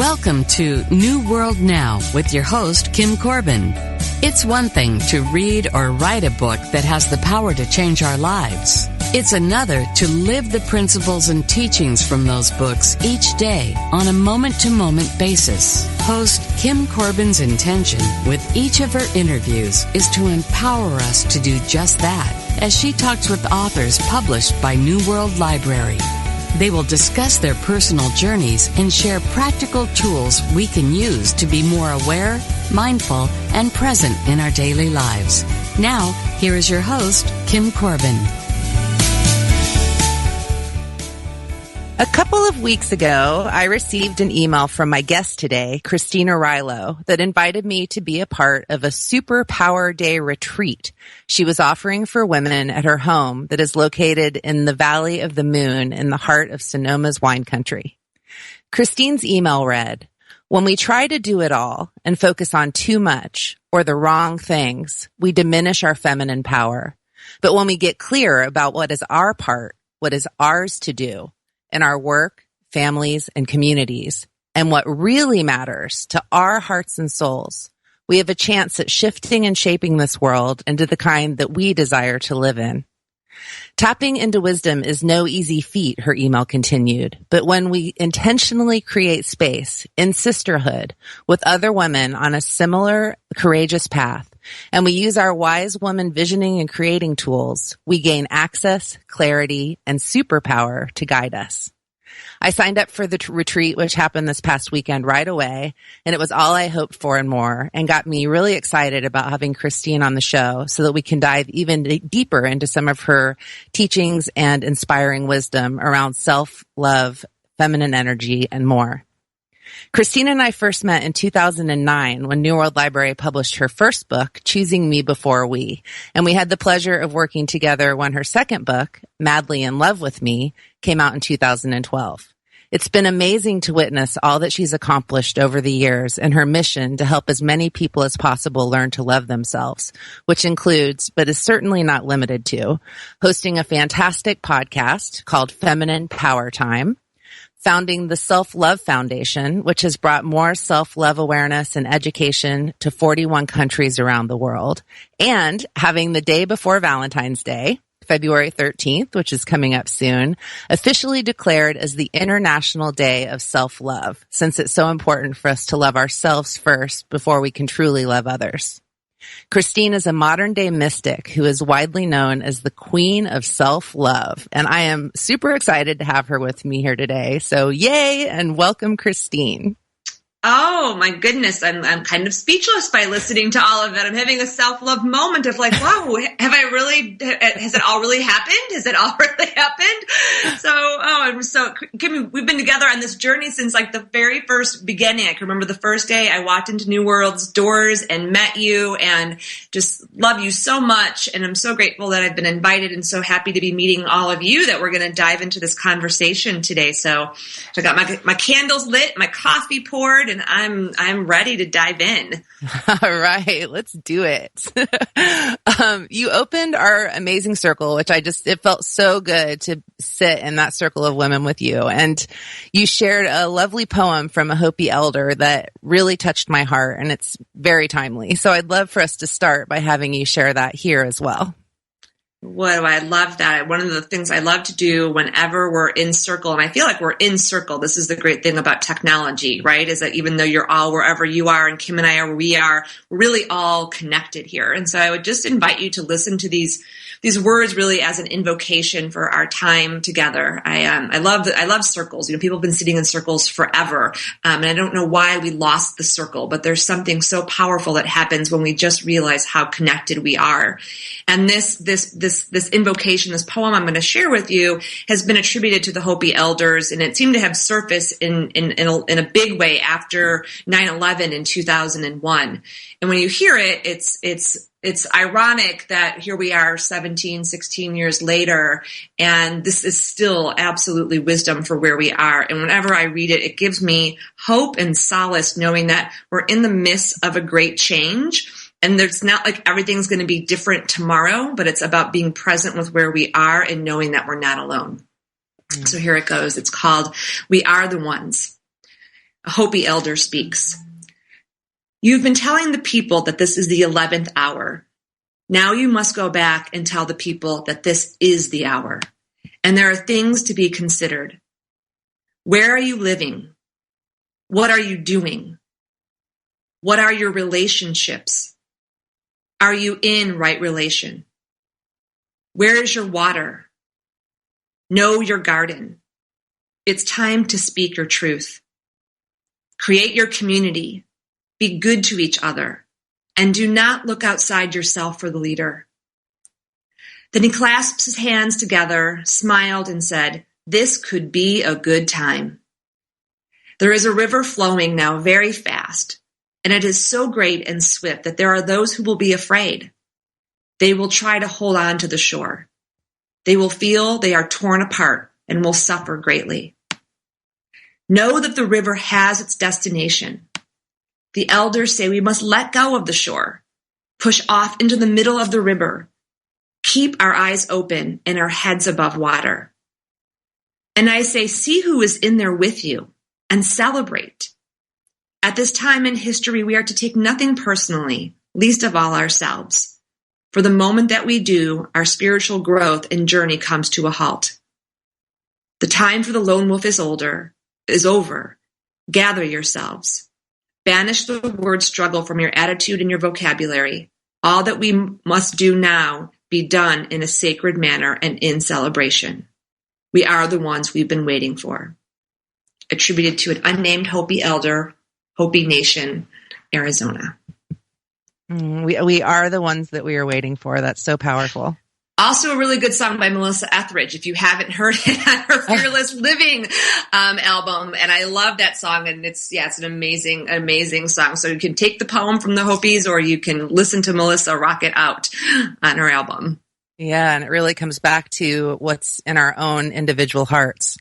Welcome to New World Now with your host, Kim Corbin. It's one thing to read or write a book that has the power to change our lives. It's another to live the principles and teachings from those books each day on a moment-to-moment basis. Host Kim Corbin's intention with each of her interviews is to empower us to do just that, as she talks with authors published by New World Library. They will discuss their personal journeys and share practical tools we can use to be more aware, mindful, and present in our daily lives. Now, here is your host, Kim Corbin. A couple of weeks ago, I received an email from my guest today, Christine Arylo, that invited me to be a part of a Superpower Day retreat she was offering for women at her home that is located in the Valley of the Moon in the heart of Sonoma's wine country. Christine's email read, "When we try to do it all and focus on too much or the wrong things, we diminish our feminine power. But when we get clear about what is our part, what is ours to do, in our work, families, and communities, and what really matters to our hearts and souls, we have a chance at shifting and shaping this world into the kind that we desire to live in." Tapping into wisdom is no easy feat, her email continued, but when we intentionally create space in sisterhood with other women on a similar courageous path, and we use our wise woman visioning and creating tools, we gain access, clarity, and superpower to guide us. I signed up for the retreat, which happened this past weekend right away, and it was all I hoped for and more, and got me really excited about having Christine on the show so that we can dive even deeper into some of her teachings and inspiring wisdom around self-love, feminine energy, and more. Christine and I first met in 2009 when New World Library published her first book, Choosing Me Before We, and we had the pleasure of working together when her second book, Madly in Love with Me, came out in 2012. It's been amazing to witness all that she's accomplished over the years and her mission to help as many people as possible learn to love themselves, which includes, but is certainly not limited to, hosting a fantastic podcast called Feminine Power Time, founding the SelfLove Foundation, which has brought more self-love awareness and education to 41 countries around the world, and having the day before Valentine's Day, February 13th, which is coming up soon, officially declared as the International Day of Self-Love, since it's so important for us to love ourselves first before we can truly love others. Christine is a modern-day mystic who is widely known as the Queen of Self-Love, and I am super excited to have her with me here today. So yay, and welcome, Christine. Oh my goodness, I'm kind of speechless by listening to all of it. I'm having a self-love moment of like, wow, has it all really happened? Has it all really happened? Kim, we've been together on this journey since like the very first beginning. I can remember the first day I walked into New World's doors and met you and just love you so much. And I'm so grateful that I've been invited and so happy to be meeting all of you that we're going to dive into this conversation today. So I got my candles lit, my coffee poured, and I'm ready to dive in. All right, let's do it. You opened our amazing circle, which it felt so good to sit in that circle of women with you. And you shared a lovely poem from a Hopi elder that really touched my heart, and it's very timely. So I'd love for us to start by having you share that here as well. What I love that. One of the things I love to do whenever we're in circle, and I feel like we're in circle, this is the great thing about technology, right? Is that even though you're all wherever you are and Kim and I are where we are, we're really all connected here. And so I would just invite you to listen to these words really as an invocation for our time together. I love circles. You know, people have been sitting in circles forever. And I don't know why we lost the circle, but there's something so powerful that happens when we just realize how connected we are. And this invocation, this poem I'm going to share with you has been attributed to the Hopi elders, and it seemed to have surfaced in a big way after 9/11 in 2001. And when you hear it, it's ironic that here we are 17, 16 years later, and this is still absolutely wisdom for where we are. And whenever I read it, it gives me hope and solace knowing that we're in the midst of a great change. And there's not like everything's going to be different tomorrow, but it's about being present with where we are and knowing that we're not alone. So here it goes. It's called, We Are the Ones. A Hopi elder speaks. You've been telling the people that this is the 11th hour. Now you must go back and tell the people that this is the hour. And there are things to be considered. Where are you living? What are you doing? What are your relationships? Are you in right relation? Where is your water? Know your garden. It's time to speak your truth. Create your community. Be good to each other. And do not look outside yourself for the leader. Then he clasped his hands together, smiled, and said, "This could be a good time." There is a river flowing now very fast, and it is so great and swift that there are those who will be afraid. They will try to hold on to the shore. They will feel they are torn apart and will suffer greatly. Know that the river has its destination. The elders say we must let go of the shore, push off into the middle of the river, keep our eyes open and our heads above water. And I say, see who is in there with you and celebrate. At this time in history, we are to take nothing personally, least of all ourselves. For the moment that we do, our spiritual growth and journey comes to a halt. The time for the lone wolf is over. Gather yourselves. Banish the word struggle from your attitude and your vocabulary. All that we must do now be done in a sacred manner and in celebration. We are the ones we've been waiting for. Attributed to an unnamed Hopi elder, Hopi Nation, Arizona. We are the ones that we are waiting for. That's so powerful. Also a really good song by Melissa Etheridge, if you haven't heard it, on her Fearless Living album. And I love that song. And it's an amazing song. So you can take the poem from the Hopis, or you can listen to Melissa rock it out on her album. Yeah, and it really comes back to what's in our own individual hearts.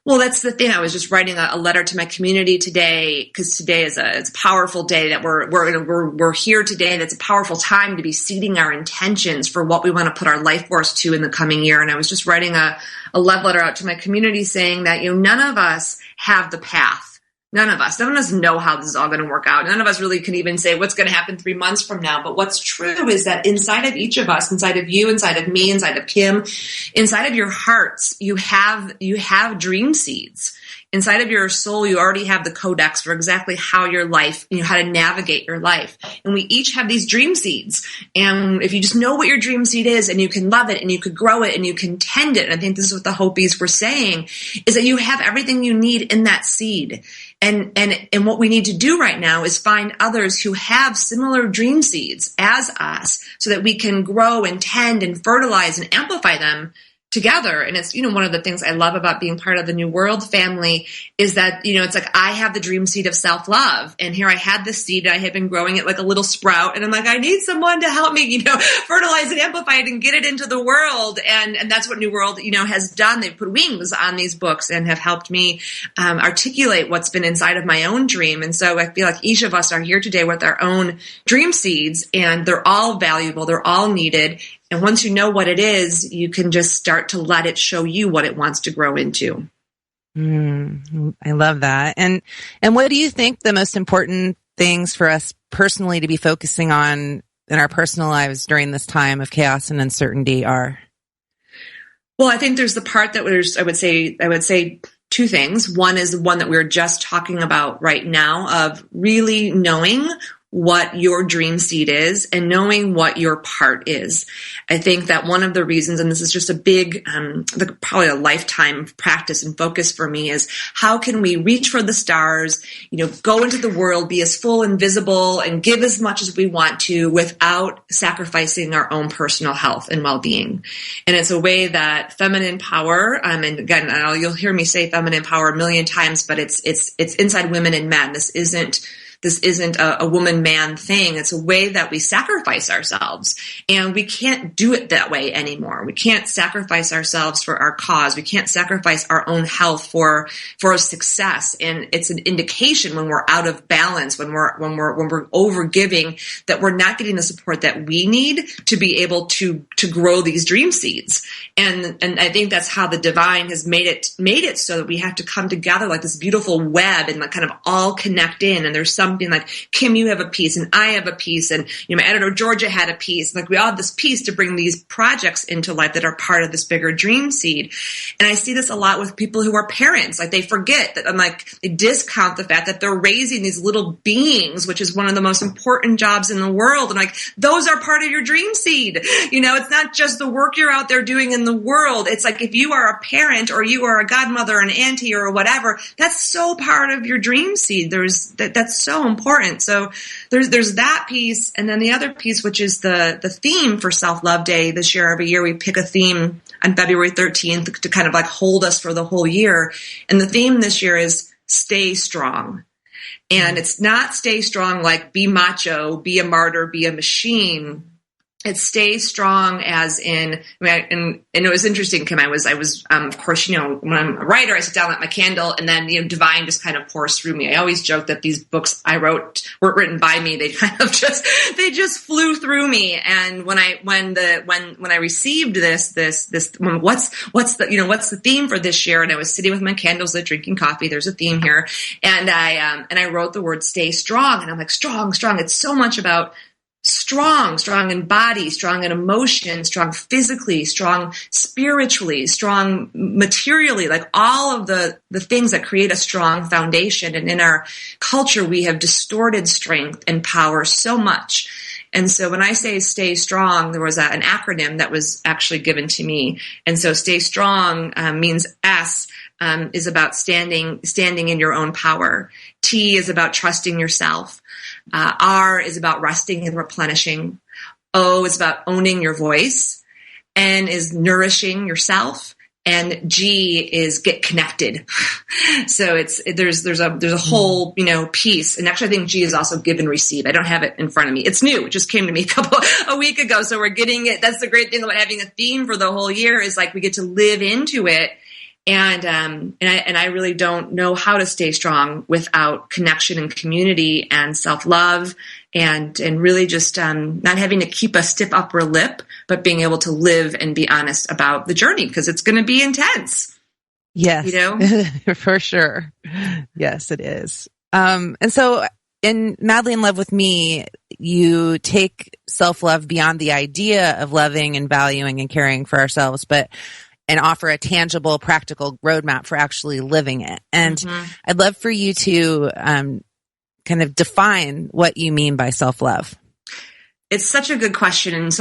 Well, that's the thing. I was just writing a letter to my community today, because today is it's a powerful day that we're here today. That's a powerful time to be seeding our intentions for what we want to put our life force to in the coming year. And I was just writing a love letter out to my community saying that, none of us have the path. None of us know how this is all going to work out. None of us really can even say what's going to happen 3 months from now. But what's true is that inside of each of us, inside of you, inside of me, inside of Kim, inside of your hearts, you have dream seeds. Inside of your soul, you already have the codex for exactly how your life, how to navigate your life. And we each have these dream seeds. And if you just know what your dream seed is, and you can love it, and you could grow it, and you can tend it, and I think this is what the Hopis were saying, is that you have everything you need in that seed. And what we need to do right now is find others who have similar dream seeds as us, so that we can grow and tend and fertilize and amplify them together. And it's, one of the things I love about being part of the New World family is that, it's like I have the dream seed of self-love. And here I had this seed, and I had been growing it like a little sprout. And I'm like, I need someone to help me, fertilize and amplify it and get it into the world. And that's what New World, has done. They've put wings on these books and have helped me articulate what's been inside of my own dream. And so I feel like each of us are here today with our own dream seeds, and they're all valuable. They're all needed. And once you know what it is, you can just start to let it show you what it wants to grow into. I love that. And what do you think the most important things for us personally to be focusing on in our personal lives during this time of chaos and uncertainty are? Well, I think there's the part that I would say two things. One is the one that we were just talking about right now, of really knowing what your dream seed is and knowing what your part is. I think that one of the reasons, and this is just a big, probably a lifetime practice and focus for me, is how can we reach for the stars, go into the world, be as full and visible, and give as much as we want to without sacrificing our own personal health and well-being. And it's a way that feminine power, and again, you'll hear me say feminine power a million times, but it's inside women and men. This isn't isn't a woman-man thing. It's a way that we sacrifice ourselves, and we can't do it that way anymore. We can't sacrifice ourselves for our cause. We can't sacrifice our own health for success. And it's an indication when we're out of balance, when we're over giving, that we're not getting the support that we need to be able to grow these dream seeds. And I think that's how the divine has made it so that we have to come together like this beautiful web and like kind of all connect in. And there's something like, Kim, you have a piece and I have a piece, and my editor Georgia had a piece. Like we all have this piece to bring these projects into life that are part of this bigger dream seed. And I see this a lot with people who are parents. Like they forget that, they discount the fact that they're raising these little beings, which is one of the most important jobs in the world. And like, those are part of your dream seed. It's not just the work you're out there doing in the world. It's like, if you are a parent or you are a godmother, an auntie or whatever, that's so part of your dream seed. That's so important. So there's that piece. And then the other piece, which is the theme for Self-Love Day this year. Every year we pick a theme on February 13th to kind of like hold us for the whole year. And the theme this year is stay strong. And it's not stay strong like be macho, be a martyr, be a machine. It's stay strong as in, and it was interesting, Kim. I was, of course, when I'm a writer, I sit down, light my candle, and then, divine just kind of pours through me. I always joke that these books I wrote weren't written by me. They kind of they just flew through me. And when I received this, what's the theme for this year? And I was sitting with my candles lit, drinking coffee. There's a theme here. And I wrote the word stay strong. And I'm like, strong. It's so much about strong in body, strong in emotion, strong physically, strong spiritually, strong materially, like all of the things that create a strong foundation. And in our culture, we have distorted strength and power so much. And so when I say stay strong, there was an acronym that was actually given to me. And so stay strong means S is about standing in your own power. T is about trusting yourself. R is about resting and replenishing. O is about owning your voice. N is nourishing yourself. And G is get connected. So there's a whole, piece. And actually I think G is also give and receive. I don't have it in front of me. It's new. It just came to me a week ago. So we're getting it. That's the great thing about having a theme for the whole year, is like we get to live into it. And I really don't know how to stay strong without connection and community and self-love and really just not having to keep a stiff upper lip, but being able to live and be honest about the journey, because it's going to be intense. Yes, for sure. Yes, it is. And so in Madly in Love with Me, you take self-love beyond the idea of loving and valuing and caring for ourselves, and offer a tangible, practical roadmap for actually living it. And I'd love for you to kind of define what you mean by self-love. It's such a good question. And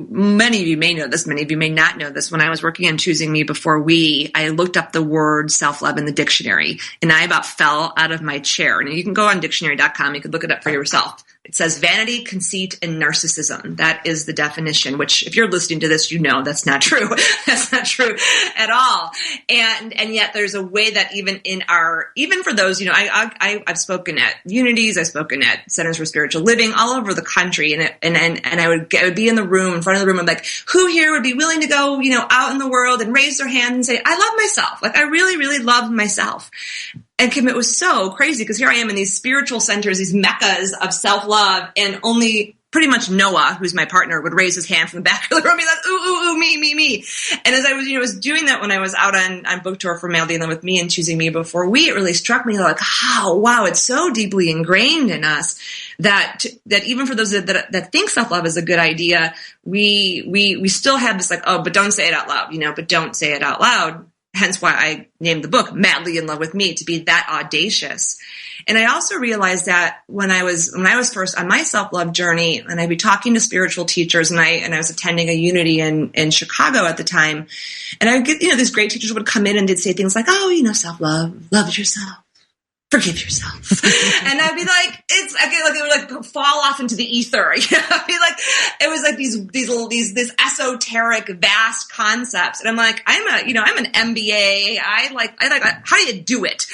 many of you may know this, many of you may not know this. When I was working on Choosing Me Before I looked up the word self-love in the dictionary, and I about fell out of my chair. And you can go on dictionary.com, you can look it up for yourself. It says vanity, conceit, and narcissism. That is the definition, which if you're listening to this, that's not true. That's not true at all. And yet there's a way that even for those, I've spoken at Unities, I've spoken at Centers for Spiritual Living all over the country. And I would be in front of the room. I'm like, who here would be willing to go, out in the world and raise their hand and say, I love myself. Like I really, really love myself. And Kim, it was so crazy because here I am in these spiritual centers, these meccas of self-love, and only pretty much Noah, who's my partner, would raise his hand from the back of the room and be like, ooh, me. And as I was doing that when I was out on book tour for Madly in Love with Me and Choosing Me Before it really struck me like, wow, it's so deeply ingrained in us that even for those that think self-love is a good idea, we still have this like, oh, but don't say it out loud, but don't say it out loud. Hence why I named the book Madly in Love with Me, to be that audacious. And I also realized that when I was first on my self-love journey, and I'd be talking to spiritual teachers, and I was attending a Unity in Chicago at the time, and I would get, these great teachers would come in and they'd say things like, oh, self-love, love yourself, forgive yourself. And I'd be like, it would fall off into the ether. I'd be like, it was like these esoteric, vast concepts. And I'm like, I'm an MBA. I like, how do you do it?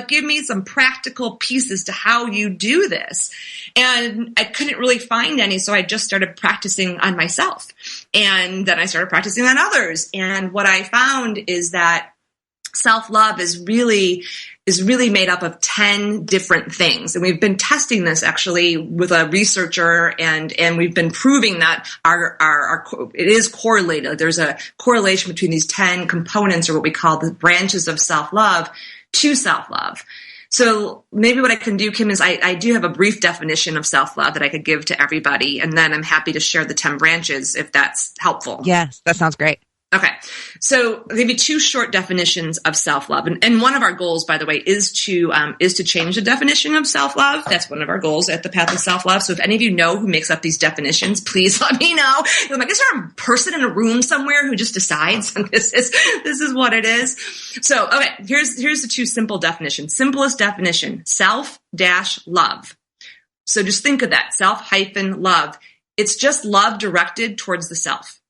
Give me some practical pieces to how you do this. And I couldn't really find any. So I just started practicing on myself. And then I started practicing on others. And what I found is that self-love is really made up of 10 different things. And we've been testing this actually with a researcher, and we've been proving that it is correlated. There's a correlation between these 10 components, or what we call the branches of self-love, to self-love. So maybe what I can do, Kim, is I do have a brief definition of self-love that I could give to everybody, and then I'm happy to share the 10 branches if that's helpful. Yes, that sounds great. Okay. So I'll give you 2 short definitions of self-love. And one of our goals, by the way, is to change the definition of self-love. That's one of our goals at the Path of Self-Love. So if any of you know who makes up these definitions, please let me know. I'm like, is there a person in a room somewhere who just decides this is what it is? So, okay, here's the 2 simple definitions. Simplest definition, self-love. So just think of that, self-love. It's just love directed towards the self.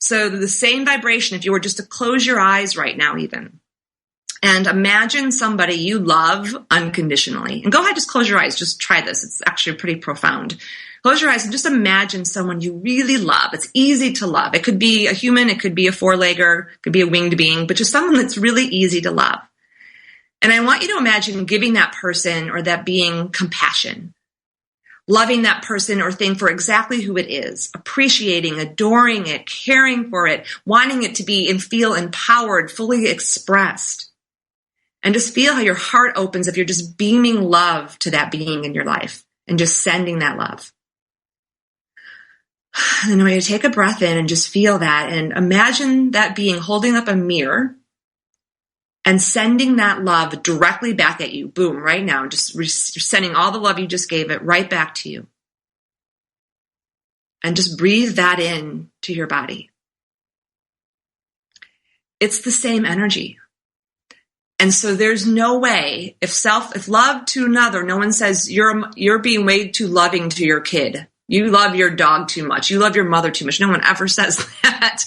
So the same vibration, if you were just to close your eyes right now even, and imagine somebody you love unconditionally. And go ahead, just close your eyes. Just try this. It's actually pretty profound. Close your eyes and just imagine someone you really love. It's easy to love. It could be a human. It could be a 4-legger. It could be a winged being, but just someone that's really easy to love. And I want you to imagine giving that person or that being compassion. Loving that person or thing for exactly who it is, appreciating, adoring it, caring for it, wanting it to be and feel empowered, fully expressed. And just feel how your heart opens if you're just beaming love to that being in your life and just sending that love. And then I want you to take a breath in and just feel that, and imagine that being holding up a mirror and sending that love directly back at you. Boom, right now. Just sending all the love you just gave it right back to you. And just breathe that in to your body. It's the same energy. And so there's no way, if love to another, no one says you're being way too loving to your kid. You love your dog too much. You love your mother too much. No one ever says that.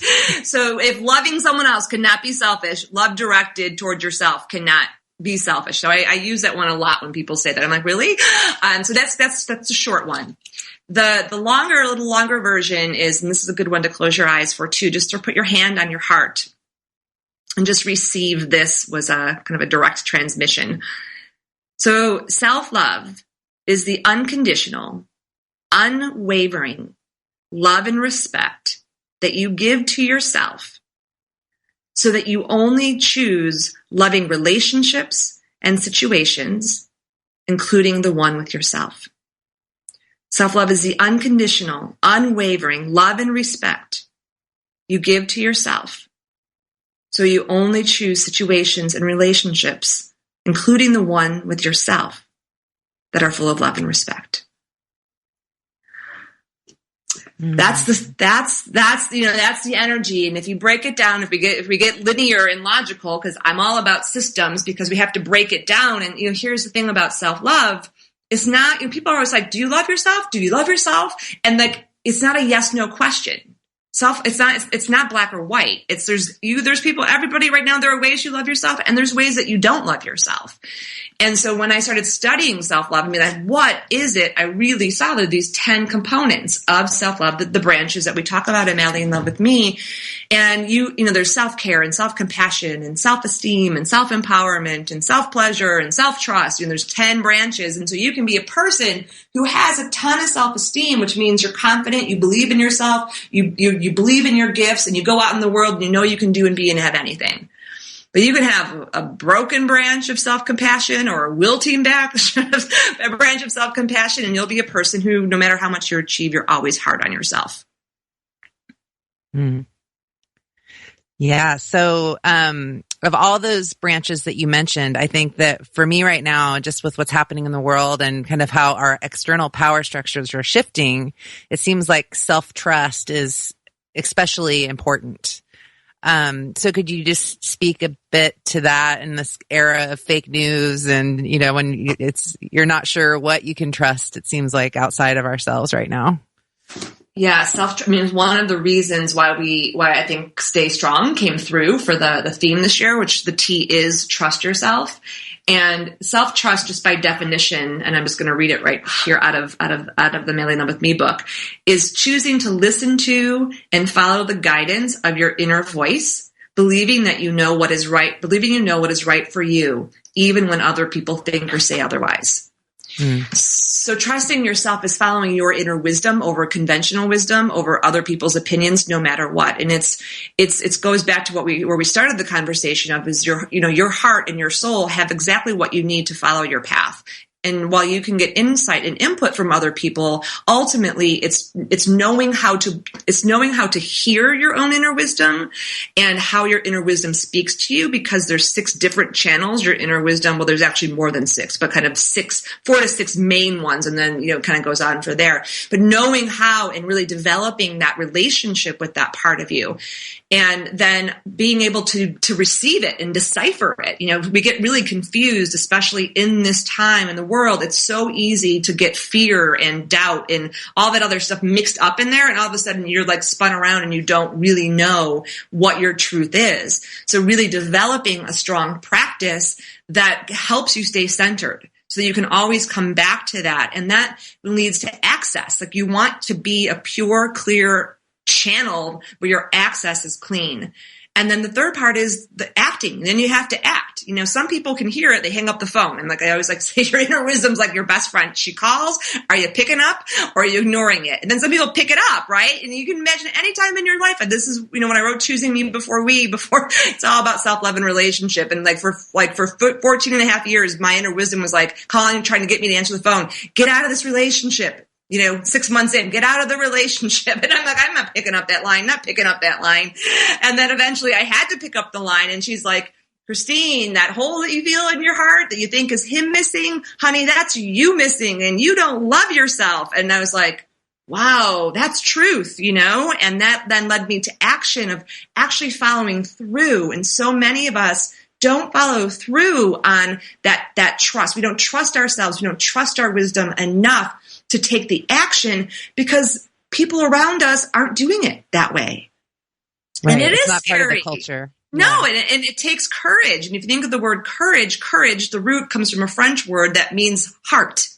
So if loving someone else cannot be selfish, love directed towards yourself cannot be selfish. So I use that one a lot when people say that. I'm like, really? So that's a short one. The little longer version is, and this is a good one to close your eyes for too, just to put your hand on your heart and just receive this. Was a kind of a direct transmission. So self-love is the unconditional, unwavering love and respect that you give to yourself so that you only choose loving relationships and situations, including the one with yourself. Self-love is the unconditional, unwavering love and respect you give to yourself so you only choose situations and relationships, including the one with yourself, that are full of love and respect. That's the energy. And if you break it down, if we get linear and logical, because I'm all about systems, because we have to break it down. And here's the thing about self-love. It's not, people are always like, do you love yourself? Do you love yourself? And like, it's not a yes, no question. It's not black or white. There's people, everybody right now, there are ways you love yourself and there's ways that you don't love yourself. And so when I started studying self-love, what is it? I really saw that these 10 components of self-love, the branches that we talk about in Madly in Love with Me. And there's self-care and self-compassion and self-esteem and self-empowerment and self-pleasure and self-trust. There's 10 branches. And so you can be a person who has a ton of self-esteem, which means you're confident, you believe in yourself, you believe in your gifts, and you go out in the world and you know you can do and be and have anything. But you can have a broken branch of self-compassion or a wilting branch of self-compassion, and you'll be a person who, no matter how much you achieve, you're always hard on yourself. Mm. Yeah. So of all those branches that you mentioned, I think that for me right now, just with what's happening in the world and kind of how our external power structures are shifting, it seems like self-trust is especially important. So could you just speak a bit to that in this era of fake news and, when you're not sure what you can trust, it seems like, outside of ourselves right now? Yeah, one of the reasons why I think Stay Strong came through for the theme this year, which the T is trust yourself. And self-trust, just by definition, and I'm just going to read it right here out of the Mailing Them With Me book, is choosing to listen to and follow the guidance of your inner voice, believing that you know what is right for you, even when other people think or say otherwise. So trusting yourself is following your inner wisdom over conventional wisdom, over other people's opinions, no matter what. And it goes back to where we started the conversation of, is your heart and your soul have exactly what you need to follow your path. And while you can get insight and input from other people, ultimately it's knowing how to hear your own inner wisdom and how your inner wisdom speaks to you, because there's 6 different channels. Your inner wisdom, well, there's actually more than 6, but kind of 4 to 6 main ones, and then kind of goes on from there. But knowing how and really developing that relationship with that part of you, and then being able to receive it and decipher it. We get really confused, especially in this time in the world. It's so easy to get fear and doubt and all that other stuff mixed up in there. And all of a sudden you're like spun around and you don't really know what your truth is. So really developing a strong practice that helps you stay centered, so that you can always come back to that. And that leads to access. Like, you want to be a pure, clear channel where your access is clean. And then the third part is the acting. Then you have to act. Some people can hear it, they hang up the phone. And I always say, your inner wisdom's like your best friend. She calls, are you picking up or are you ignoring it? And then some people pick it up, right? And you can imagine any time in your life. And this is, when I wrote Choosing Me before it's all about self-love and relationship. And for 14 and a half years, my inner wisdom was like calling and trying to get me to answer the phone. Get out of this relationship. 6 months in, get out of the relationship. And I'm like, I'm not picking up that line. And then eventually I had to pick up the line, and she's like, Christine, that hole that you feel in your heart that you think is him missing, honey, that's you missing, and you don't love yourself. And I was like, wow, that's truth, and that then led me to action of actually following through. And so many of us don't follow through on that trust. We don't trust ourselves. We don't trust our wisdom enough to take the action, because people around us aren't doing it that way. Right. And it's not scary. Part of the culture. No, and it takes courage. And if you think of the word courage, the root comes from a French word that means heart.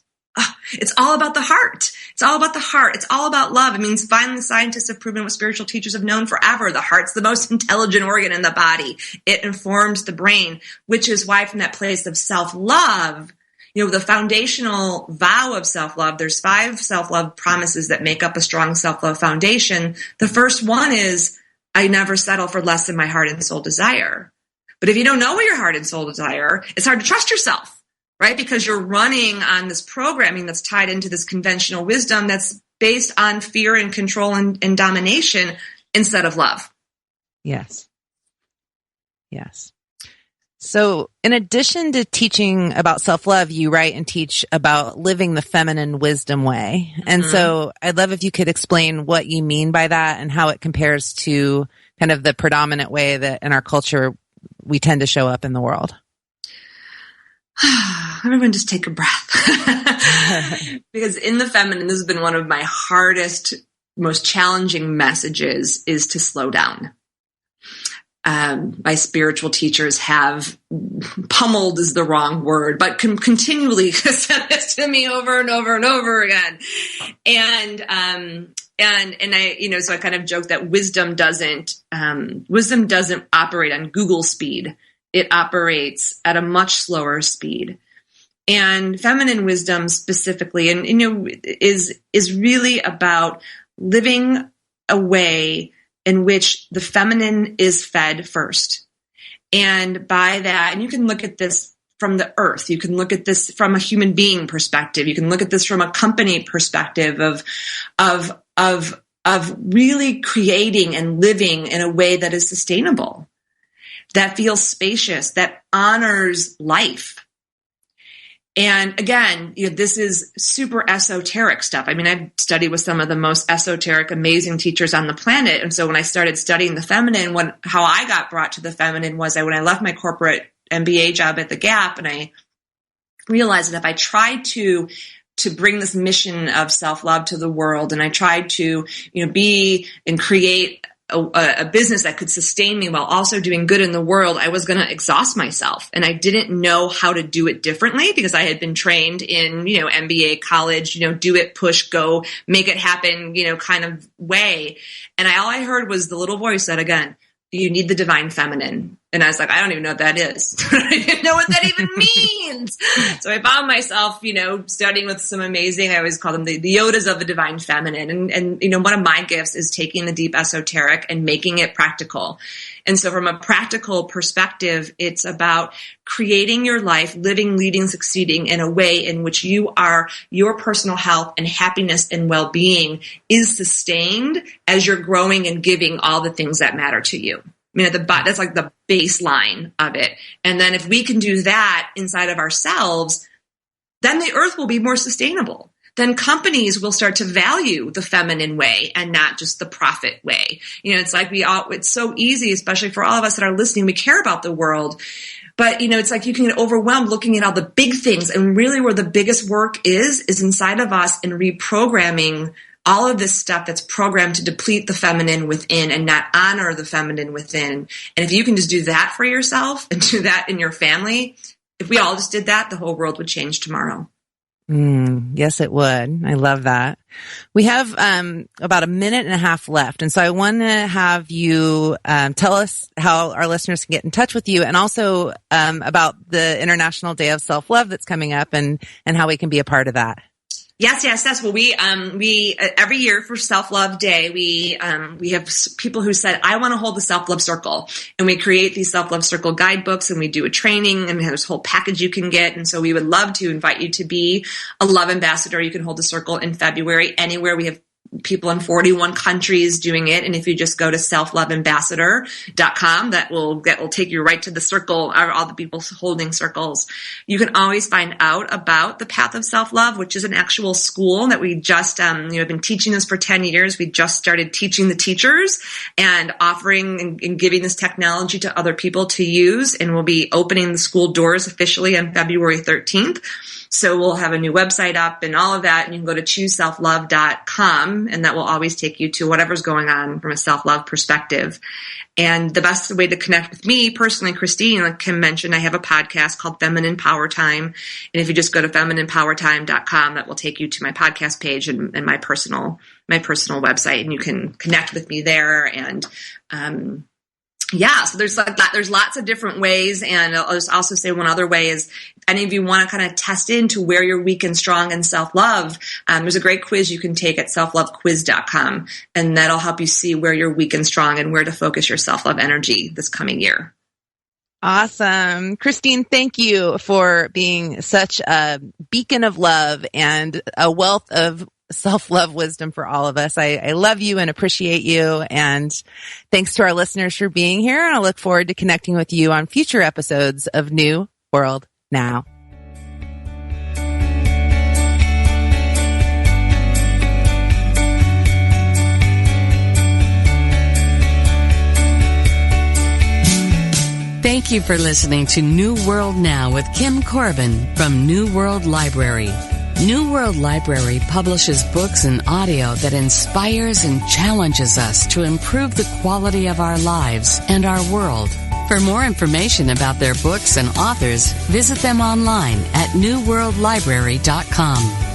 It's all about the heart. It's all about the heart. It's all about love. It means finally scientists have proven what spiritual teachers have known forever. The heart's the most intelligent organ in the body. It informs the brain, which is why from that place of self-love, the foundational vow of self-love, there's 5 self-love promises that make up a strong self-love foundation. The first one is, I never settle for less than my heart and soul desire. But if you don't know what your heart and soul desire, it's hard to trust yourself, right? Because you're running on this programming that's tied into this conventional wisdom that's based on fear and control and domination instead of love. Yes. So in addition to teaching about self-love, you write and teach about living the feminine wisdom way. And so I'd love if you could explain what you mean by that and how it compares to kind of the predominant way that in our culture we tend to show up in the world. Everyone just take a breath. Because in the feminine, this has been one of my hardest, most challenging messages, is to slow down. My spiritual teachers have pummeled is the wrong word, but continually said this to me over and over and over again. And I, so I kind of joke that wisdom doesn't operate on Google speed. It operates at a much slower speed. And feminine wisdom specifically, is really about living a way in which the feminine is fed first. And by that, and you can look at this from the earth, you can look at this from a human being perspective, you can look at this from a company perspective of really creating and living in a way that is sustainable, that feels spacious, that honors life. And again, this is super esoteric stuff. I mean, I've studied with some of the most esoteric, amazing teachers on the planet. And so when I started studying the feminine, how I got brought to the feminine was when I left my corporate MBA job at the Gap, and I realized that if I tried to bring this mission of self-love to the world, and I tried to, be and create a business that could sustain me while also doing good in the world, I was going to exhaust myself. And I didn't know how to do it differently because I had been trained in, MBA, college, do it, push, go, make it happen, kind of way. And all I heard was the little voice said again, you need the divine feminine. And I was like, I don't even know what that is. I didn't know what that even means. So I found myself, studying with some amazing, I always call them the Yodas of the divine feminine. And one of my gifts is taking the deep esoteric and making it practical. And so from a practical perspective, it's about creating your life, living, leading, succeeding in a way in which your personal health and happiness and well-being is sustained as you're growing and giving all the things that matter to you. I mean, that's like the baseline of it. And then if we can do that inside of ourselves, then the earth will be more sustainable. Then companies will start to value the feminine way and not just the profit way. It's like it's so easy, especially for all of us that are listening, we care about the world. But, it's like you can get overwhelmed looking at all the big things. And really where the biggest work is inside of us in reprogramming all of this stuff that's programmed to deplete the feminine within and not honor the feminine within. And if you can just do that for yourself and do that in your family, if we all just did that, the whole world would change tomorrow. Yes, it would. I love that. We have about a minute and a half left. And so I want to have you tell us how our listeners can get in touch with you, and also about the International Day of Self-Love that's coming up and how we can be a part of that. Yes. Well, we every year for Self-Love Day, we have people who said, I want to hold the Self-Love Circle, and we create these Self-Love Circle guidebooks, and we do a training, and there's a whole package you can get. And so we would love to invite you to be a love ambassador. You can hold the circle in February anywhere. We have people in 41 countries doing it. And if you just go to selfloveambassador.com, that will take you right to the circle, all the people holding circles. You can always find out about the Path of Self-Love, which is an actual school that we just, have been teaching this for 10 years. We just started teaching the teachers and offering and giving this technology to other people to use. And we'll be opening the school doors officially on February 13th. So we'll have a new website up and all of that. And you can go to chooseselflove.com, and that will always take you to whatever's going on from a self-love perspective. And the best way to connect with me personally, Christine, like Kim mentioned, I have a podcast called Feminine Power Time. And if you just go to femininepowertime.com, that will take you to my podcast page and my personal website, and you can connect with me there. And, so there's lots of different ways. And I'll just also say one other way is, if any of you want to kind of test into where you're weak and strong in self-love, there's a great quiz you can take at selflovequiz.com, and that'll help you see where you're weak and strong and where to focus your self-love energy this coming year. Awesome. Christine, thank you for being such a beacon of love and a wealth of self-love wisdom for all of us. I love you and appreciate you. And thanks to our listeners for being here. And I look forward to connecting with you on future episodes of New World Now. Thank you for listening to New World Now with Kim Corbin from New World Library. New World Library publishes books and audio that inspires and challenges us to improve the quality of our lives and our world. For more information about their books and authors, visit them online at newworldlibrary.com.